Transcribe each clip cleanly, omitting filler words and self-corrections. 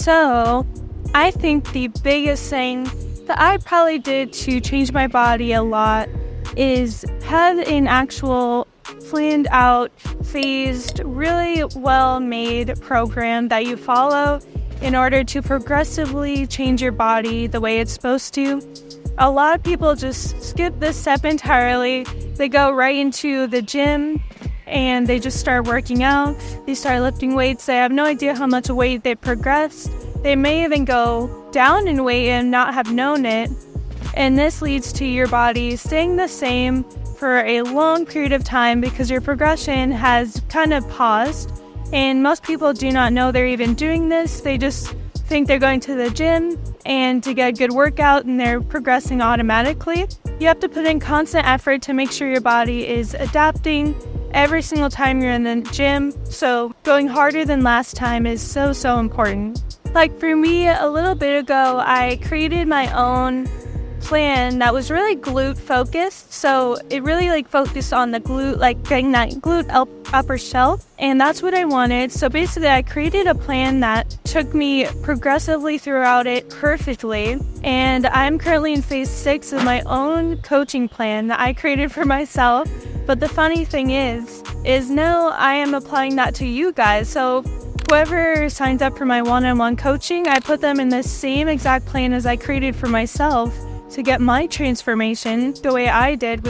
So I think the biggest thing that I probably did to change my body a lot is have an actual planned out, phased, really well-made program that you follow in order to progressively change your body the way it's supposed to. A lot of people just skip this step entirely. They go right into the gym and they just start working out. They start lifting weights. They have no idea how much weight they progressed. They may even go down in weight and not have known it. And this leads to your body staying the same for a long period of time because your progression has kind of paused. And most people do not know they're even doing this. They just think they're going to the gym and to get a good workout and they're progressing automatically. You have to put in constant effort to make sure your body is adapting every single time you're in the gym. So going harder than last time is so important. Like for me, a little bit ago, I created my own plan that was really glute focused. So it really focused on the glute, getting that glute upper shelf. And that's what I wanted. So basically I created a plan that took me progressively throughout it perfectly. And I'm currently in phase 6 of my own coaching plan that I created for myself. But the funny thing is now I am applying that to you guys. So whoever signs up for my one-on-one coaching, I put them in the same exact plan as I created for myself to get my transformation the way I did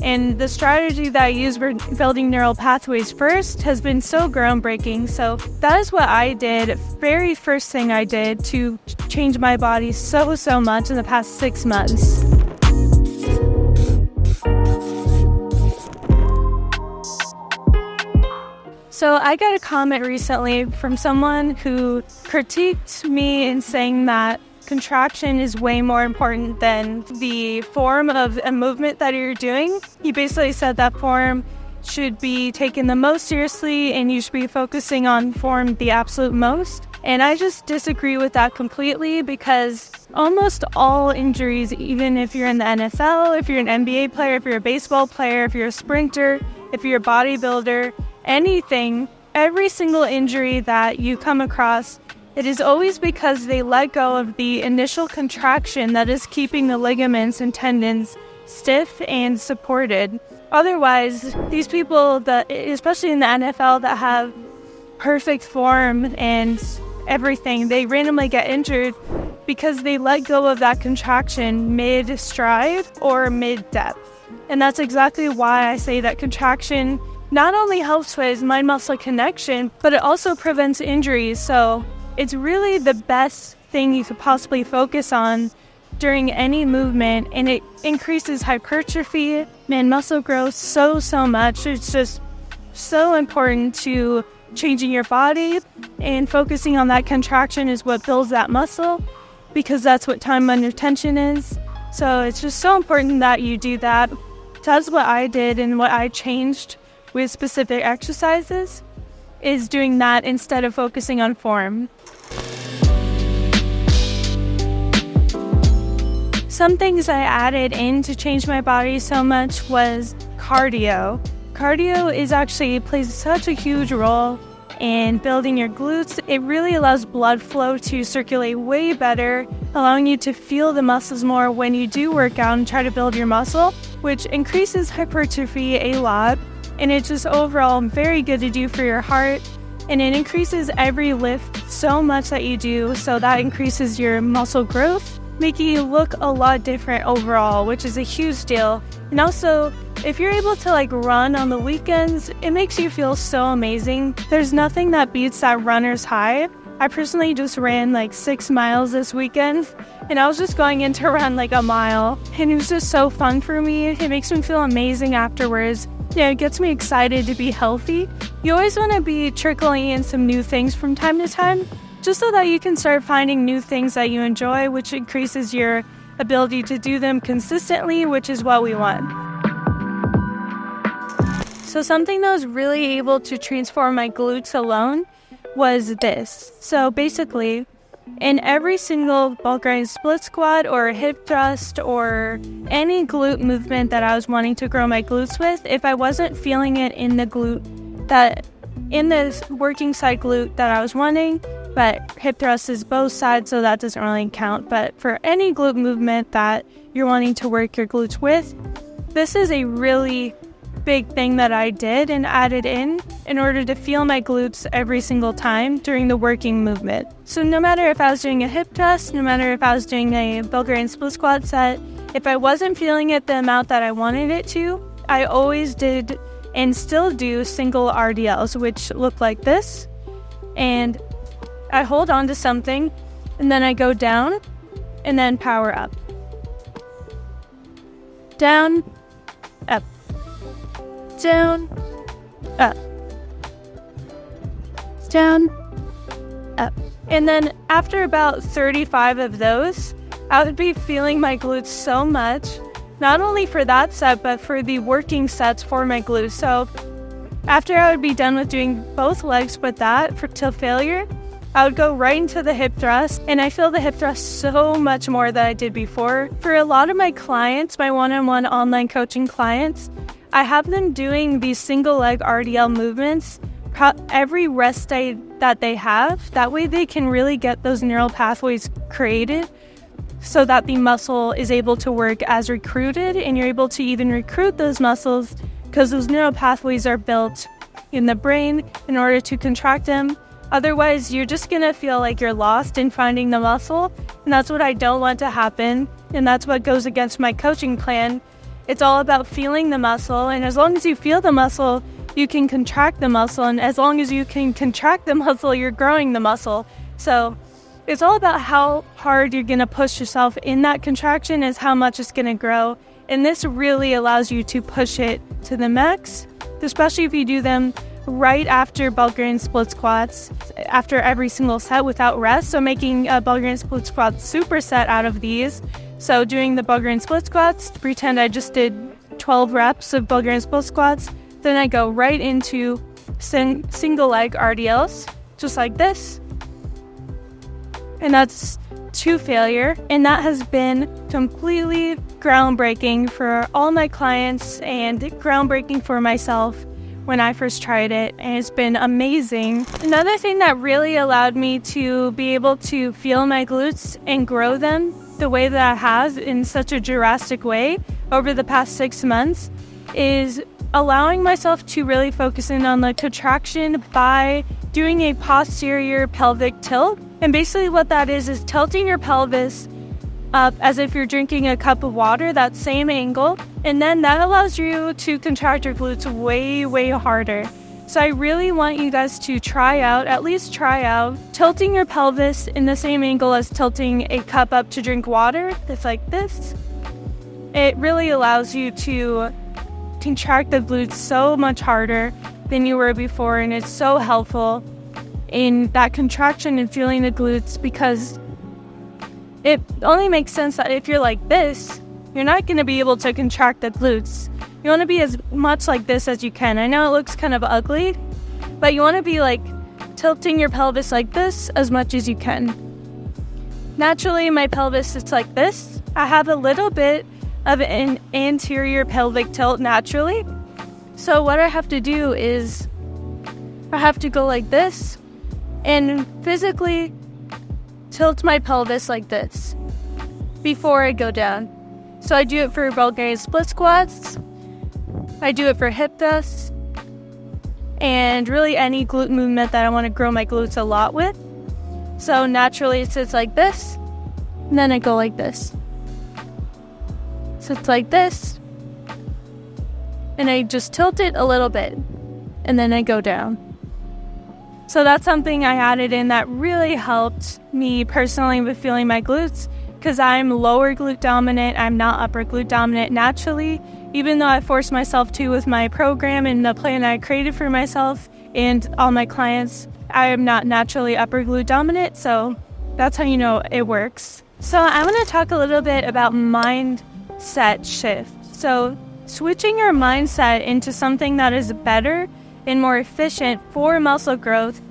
and the strategy that I use for building neural pathways first has been so groundbreaking. So that is what I did, very first thing I did to change my body so much in the past 6 months. So I got a comment recently from someone who critiqued me in saying that contraction is way more important than the form of a movement that you're doing. He basically said that form should be taken the most seriously and you should be focusing on form the absolute most. And I just disagree with that completely because almost all injuries, even if you're in the NFL, if you're an NBA player, if you're a baseball player, if you're a sprinter, if you're a bodybuilder, anything, every single injury that you come across, it is always because they let go of the initial contraction that is keeping the ligaments and tendons stiff and supported. Otherwise, these people, especially in the NFL, that have perfect form and everything, they randomly get injured because they let go of that contraction mid-stride or mid-depth. And that's exactly why I say that contraction not only helps with mind-muscle connection, but it also prevents injuries. So it's really the best thing you could possibly focus on during any movement, and it increases hypertrophy and muscle growth so much. It's just so important to changing your body, and focusing on that contraction is what builds that muscle because that's what time under tension is. So it's just so important that you do that. That's what I did and what I changed with specific exercises is doing that instead of focusing on form. Some things I added in to change my body so much was cardio. Cardio plays such a huge role in building your glutes. It really allows blood flow to circulate way better, allowing you to feel the muscles more when you do work out and try to build your muscle, which increases hypertrophy a lot. And it's just overall very good to do for your heart. And it increases every lift so much that you do, so that increases your muscle growth, making you look a lot different overall, which is a huge deal. And also, if you're able to run on the weekends, it makes you feel so amazing. There's nothing that beats that runner's high. I personally just ran 6 miles this weekend, and I was just going in to run a mile, and it was just so fun for me. It makes me feel amazing afterwards. Yeah, it gets me excited to be healthy. You always want to be trickling in some new things from time to time, just so that you can start finding new things that you enjoy, which increases your ability to do them consistently, which is what we want. So something that was really able to transform my glutes alone was this. So basically, in every single bulk grind split squat or hip thrust or any glute movement that I was wanting to grow my glutes with, if I wasn't feeling it in the glute, in the working side glute that I was wanting, but hip thrust is both sides, so that doesn't really count. But for any glute movement that you're wanting to work your glutes with, this is a really big thing that I did and added in order to feel my glutes every single time during the working movement. So no matter if I was doing a hip thrust, no matter if I was doing a Bulgarian split squat set, if I wasn't feeling it the amount that I wanted it to, I always did and still do single RDLs, which look like this. And I hold on to something, and then I go down, and then power up. Down, up. Down, up. Down, up. And then after about 35 of those, I would be feeling my glutes so much, not only for that set, but for the working sets for my glutes. So after I would be done with doing both legs with that till failure, I would go right into the hip thrust, and I feel the hip thrust so much more than I did before. For a lot of my clients, my one-on-one online coaching clients, I have them doing these single leg RDL movements every rest day that they have. That way they can really get those neural pathways created so that the muscle is able to work as recruited, and you're able to even recruit those muscles because those neural pathways are built in the brain in order to contract them. Otherwise, you're just going to feel like you're lost in finding the muscle, and that's what I don't want to happen, and that's what goes against my coaching plan. It's all about feeling the muscle, and as long as you feel the muscle, you can contract the muscle, and as long as you can contract the muscle, you're growing the muscle. So it's all about how hard you're going to push yourself in that contraction is how much it's going to grow, and this really allows you to push it to the max, especially if you do them right after Bulgarian split squats, after every single set without rest. So making a Bulgarian split squat superset out of these. So doing the Bulgarian split squats, pretend I just did 12 reps of Bulgarian split squats. Then I go right into single leg RDLs, just like this. And that's to failure. And that has been completely groundbreaking for all my clients and groundbreaking for myself when I first tried it, and it's been amazing. Another thing that really allowed me to be able to feel my glutes and grow them the way that I have in such a drastic way over the past 6 months is allowing myself to really focus in on the contraction by doing a posterior pelvic tilt. And basically what that is tilting your pelvis up as if you're drinking a cup of water, that same angle, and then that allows you to contract your glutes way, way harder. So I really want you guys to at least try out tilting your pelvis in the same angle as tilting a cup up to drink water. It's like this. It really allows you to contract the glutes so much harder than you were before, and it's so helpful in that contraction and feeling the glutes, because it only makes sense that if you're like this, you're not going to be able to contract the glutes. You want to be as much like this as you can. I know it looks kind of ugly, but you want to be like tilting your pelvis like this as much as you can. Naturally, my pelvis sits like this. I have a little bit of an anterior pelvic tilt naturally. So what I have to do is I have to go like this and physically tilt my pelvis like this before I go down. So I do it for Bulgarian split squats, I do it for hip thrusts, and really any glute movement that I want to grow my glutes a lot with. So naturally it sits like this, and then I go like this. Sits like this, and I just tilt it a little bit, and then I go down. So that's something I added in that really helped me personally with feeling my glutes, because I'm lower glute dominant, I'm not upper glute dominant naturally, even though I forced myself to with my program and the plan I created for myself and all my clients. I am not naturally upper glute dominant, so that's how you know it works. So I'm going to talk a little bit about mindset shift. So switching your mindset into something that is better and more efficient for muscle growth,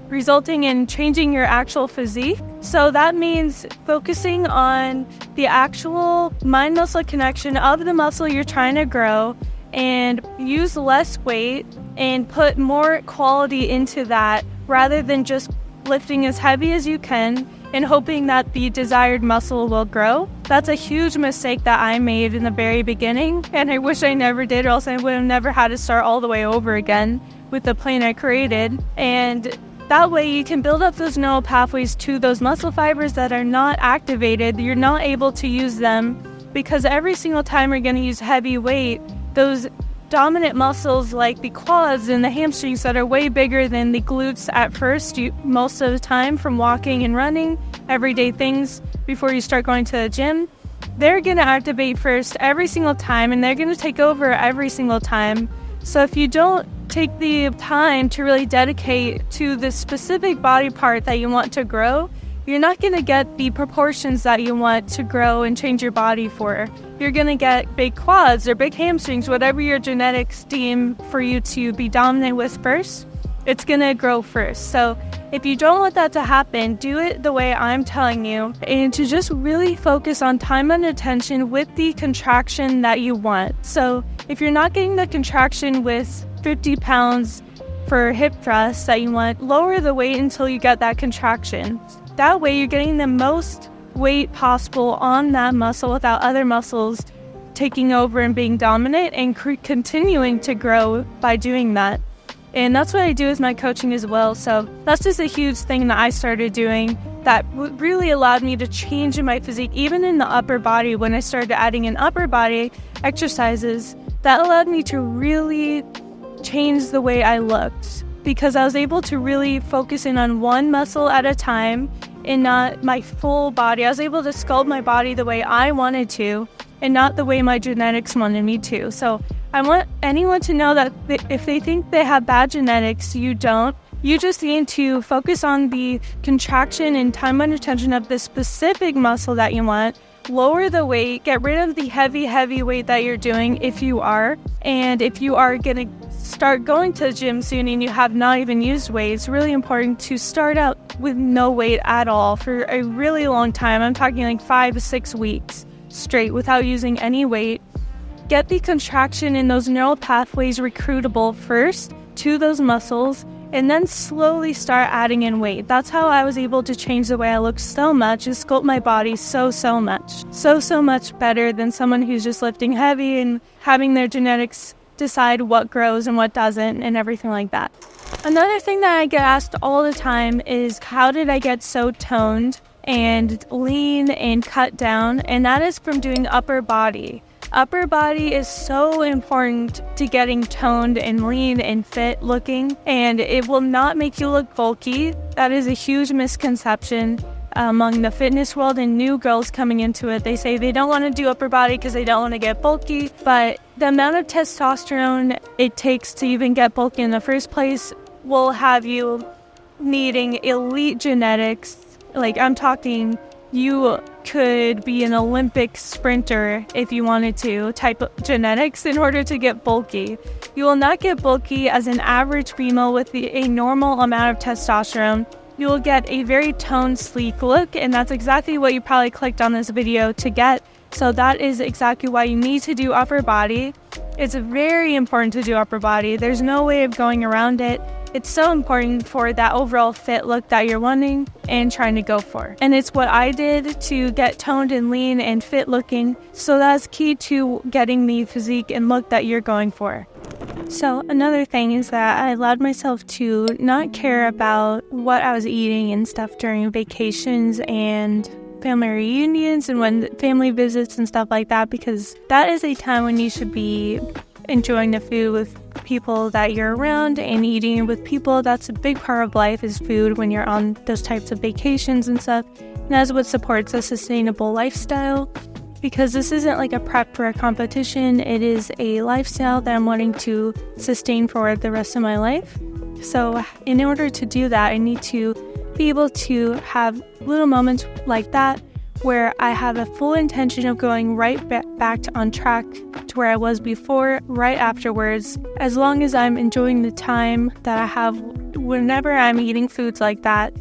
resulting in changing your actual physique. So that means focusing on the actual mind-muscle connection of the muscle you're trying to grow, and use less weight and put more quality into that rather than just lifting as heavy as you can and hoping that the desired muscle will grow. That's a huge mistake that I made in the very beginning, and I wish I never did, or else I would have never had to start all the way over again with the plan I created. And that way you can build up those neural pathways to those muscle fibers that are not activated. You're not able to use them because every single time you're going to use heavy weight, those dominant muscles like the quads and the hamstrings that are way bigger than the glutes at first, most of the time from walking and running, everyday things before you start going to the gym, they're going to activate first every single time, and they're going to take over every single time. So if you don't take the time to really dedicate to the specific body part that you want to grow, you're not going to get the proportions that you want to grow and change your body for. You're going to get big quads or big hamstrings, whatever your genetics deem for you to be dominant with first, it's going to grow first. So if you don't want that to happen, do it the way I'm telling you, and to just really focus on time and attention with the contraction that you want. So if you're not getting the contraction with 50 pounds for hip thrusts that you want, lower the weight until you get that contraction. That way you're getting the most weight possible on that muscle without other muscles taking over and being dominant, and continuing to grow by doing that. And that's what I do with my coaching as well. So that's just a huge thing that I started doing that really allowed me to change in my physique, even in the upper body. When I started adding in upper body exercises, that allowed me to really change the way I looked, because I was able to really focus in on one muscle at a time and not my full body. I was able to sculpt my body the way I wanted to and not the way my genetics wanted me to. So I want anyone to know that if they think they have bad genetics, you don't. You just need to focus on the contraction and time under tension of the specific muscle that you want. Lower the weight, get rid of the heavy weight that you're doing if you are. And if you are going to start going to the gym soon and you have not even used weight, it's really important to start out with no weight at all for a really long time. I'm talking like 5 to 6 weeks straight without using any weight. Get the contraction in those neural pathways recruitable first to those muscles, and then slowly start adding in weight. That's how I was able to change the way I look so much, and sculpt my body so much. So much better than someone who's just lifting heavy and having their genetics decide what grows and what doesn't and everything like that. Another thing that I get asked all the time is, how did I get so toned and lean and cut down? And that is from doing upper body. Upper body is so important to getting toned and lean and fit looking, and it will not make you look bulky. That is a huge misconception among the fitness world and new girls coming into it. They say they don't want to do upper body because they don't want to get bulky, but the amount of testosterone it takes to even get bulky in the first place will have you needing elite genetics. Like, I'm talking, you could be an Olympic sprinter if you wanted to, type of genetics in order to get bulky. You will not get bulky as an average female with a normal amount of testosterone. You will get a very toned, sleek look, and that's exactly what you probably clicked on this video to get. So that is exactly why you need to do upper body. It's very important to do upper body. There's no way of going around it. It's so important for that overall fit look that you're wanting and trying to go for. And it's what I did to get toned and lean and fit looking. So that's key to getting the physique and look that you're going for. So another thing is that I allowed myself to not care about what I was eating and stuff during vacations and family reunions and when family visits and stuff like that, because that is a time when you should be enjoying the food with people that you're around and eating with people. That's a big part of life, is food when you're on those types of vacations and stuff. And that's what supports a sustainable lifestyle, because this isn't like a prep for a competition. It is a lifestyle that I'm wanting to sustain for the rest of my life. So in order to do that, I need to be able to have little moments like that where I have a full intention of going right back on track to where I was before, right afterwards, as long as I'm enjoying the time that I have whenever I'm eating foods like that.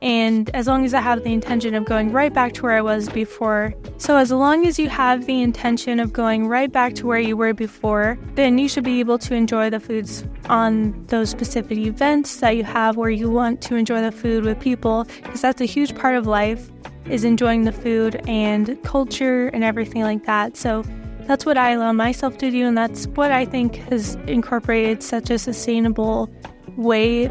And as long as I have the intention of going right back to where I was before. So as long as you have the intention of going right back to where you were before, then you should be able to enjoy the foods on those specific events that you have where you want to enjoy the food with people, because that's a huge part of life, is enjoying the food and culture and everything like that. So that's what I allow myself to do, and that's what I think has incorporated such a sustainable way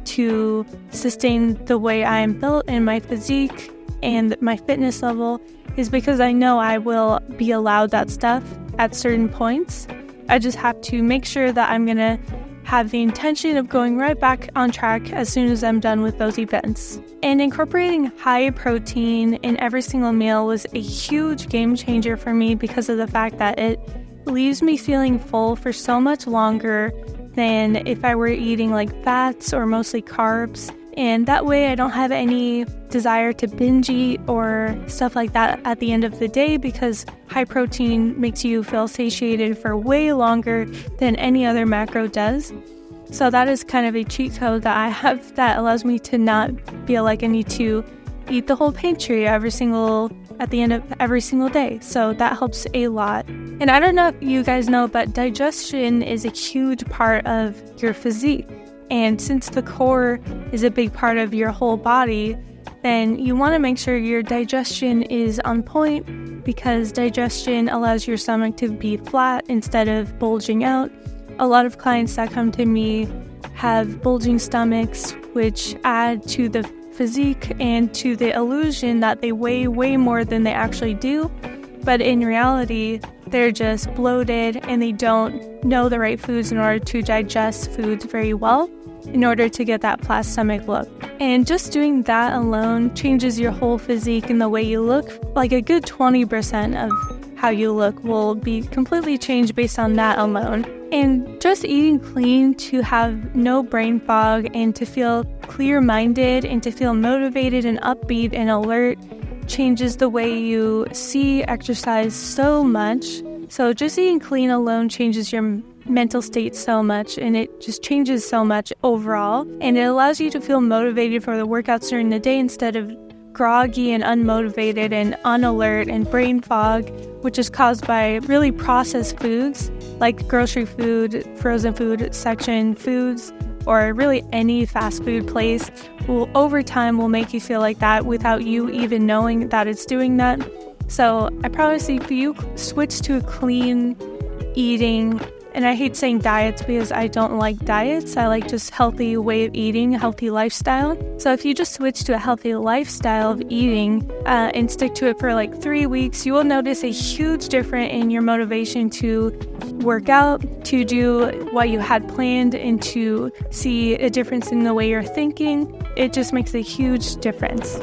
to sustain the way I am built and my physique and my fitness level, is because I know I will be allowed that stuff at certain points. I just have to make sure that I'm going to have the intention of going right back on track as soon as I'm done with those events. And incorporating high protein in every single meal was a huge game changer for me because of the fact that it leaves me feeling full for so much longer than if I were eating like fats or mostly carbs. And that way I don't have any desire to binge eat or stuff like that at the end of the day, because high protein makes you feel satiated for way longer than any other macro does. So that is kind of a cheat code that I have that allows me to not feel like I need to eat the whole pantry at the end of every single day. So that helps a lot. And I don't know if you guys know, but digestion is a huge part of your physique. And since the core is a big part of your whole body, then you want to make sure your digestion is on point, because digestion allows your stomach to be flat instead of bulging out. A lot of clients that come to me have bulging stomachs, which add to the physique and to the illusion that they weigh way more than they actually do. But in reality, they're just bloated and they don't know the right foods in order to digest foods very well in order to get that flat stomach look. And just doing that alone changes your whole physique and the way you look. Like a good 20% of how you look will be completely changed based on that alone. And just eating clean to have no brain fog and to feel clear-minded and to feel motivated and upbeat and alert changes the way you see exercise so much. So just eating clean alone changes your mental state so much, and it just changes so much overall. And it allows you to feel motivated for the workouts during the day instead of groggy and unmotivated and unalert and brain fog, which is caused by really processed foods like grocery food, frozen food section foods, or really any fast food place will over time will make you feel like that without you even knowing that it's doing that. So I promise if you switch to a clean eating, and I hate saying diets because I don't like diets. I like just healthy way of eating, healthy lifestyle. So if you just switch to a healthy lifestyle of eating and stick to it for like 3 weeks, you will notice a huge difference in your motivation to work out, to do what you had planned, and to see a difference in the way you're thinking. It just makes a huge difference.